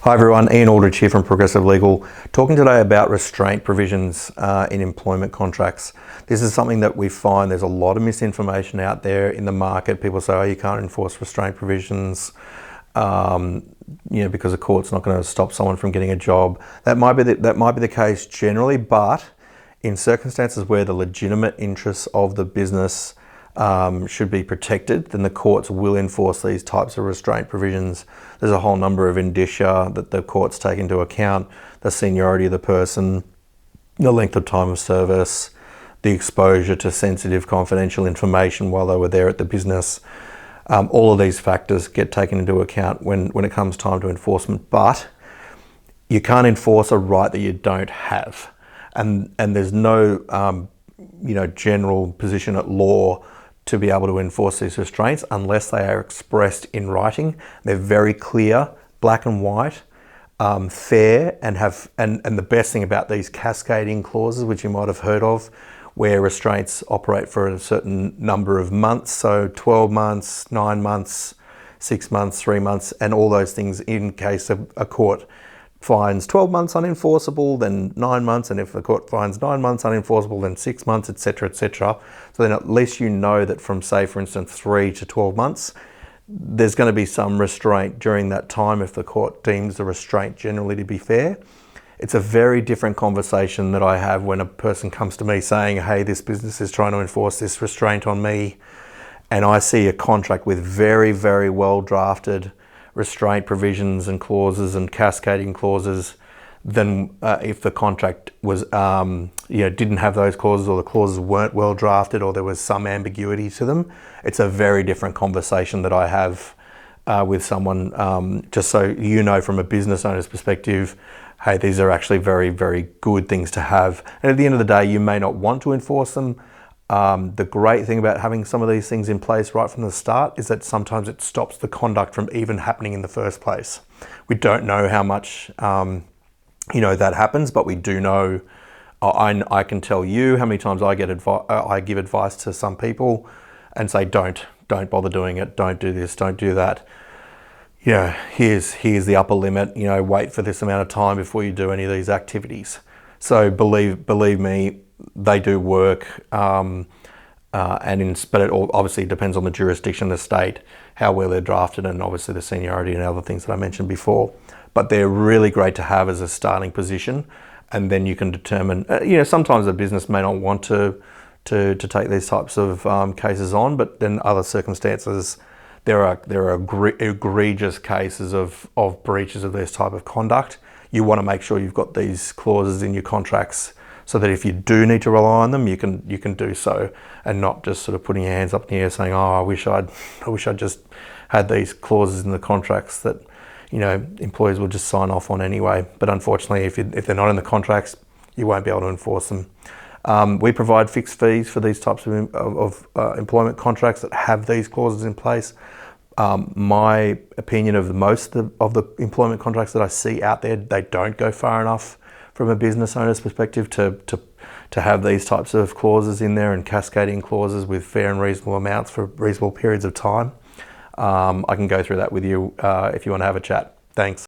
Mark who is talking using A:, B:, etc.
A: Hi everyone, Ian Aldridge here from Progressive Legal, talking today about restraint provisions in employment contracts. This is something that we find there's a lot of misinformation out there in the market. People say, oh, you can't enforce restraint provisions, because the court's not going to stop someone from getting a job. That might be the case generally, but in circumstances where the legitimate interests of the business should be protected, then the courts will enforce these types of restraint provisions. There's a whole number of indicia that the courts take into account: the seniority of the person, the length of time of service, the exposure to sensitive confidential information while they were there at the business. All of these factors get taken into account when it comes time to enforcement, but you can't enforce a right that you don't have. And there's no general position at law to be able to enforce these restraints unless they are expressed in writing. They're very clear, black and white, fair, and the best thing about these cascading clauses, which you might have heard of, where restraints operate for a certain number of months, so 12 months, 9 months, 6 months, 3 months, and all those things in case a court finds 12 months unenforceable, then 9 months, and if the court finds 9 months unenforceable, then 6 months, etc., etc. So then at least you know that from, say, for instance, 3 to 12 months, there's going to be some restraint during that time if the court deems the restraint generally to be fair. It's a very different conversation that I have when a person comes to me saying, hey, this business is trying to enforce this restraint on me, and I see a contract with very, very well drafted restraint provisions and clauses and cascading clauses, then if the contract was didn't have those clauses, or the clauses weren't well drafted, or there was some ambiguity to them, it's a very different conversation that I have with someone, just so you know from a business owner's perspective, hey, these are actually very, very good things to have. And at the end of the day, you may not want to enforce them. The great thing about having some of these things in place right from the start is that sometimes it stops the conduct from even happening in the first place. We don't know how much that happens, but we do know. I can tell you how many times I give advice to some people and say, don't bother doing it, don't do this, don't do that. Here's the upper limit. Wait for this amount of time before you do any of these activities. So believe me, they do work, but it all obviously depends on the jurisdiction, the state, how well they're drafted, and obviously the seniority and other things that I mentioned before. But they're really great to have as a starting position, and then you can determine. Sometimes a business may not want to take these types of cases on, but then other circumstances, there are egregious cases of breaches of this type of conduct. You want to make sure you've got these clauses in your contracts, so that if you do need to rely on them, you can do so, and not just sort of putting your hands up in the air saying, oh, I wish I'd just had these clauses in the contracts that employees will just sign off on anyway. But unfortunately, if they're not in the contracts, you won't be able to enforce them. We provide fixed fees for these types of employment contracts that have these clauses in place. My opinion of most of the employment contracts that I see out there, they don't go far enough from a business owner's perspective to have these types of clauses in there, and cascading clauses with fair and reasonable amounts for reasonable periods of time. I can go through that with you if you want to have a chat. Thanks.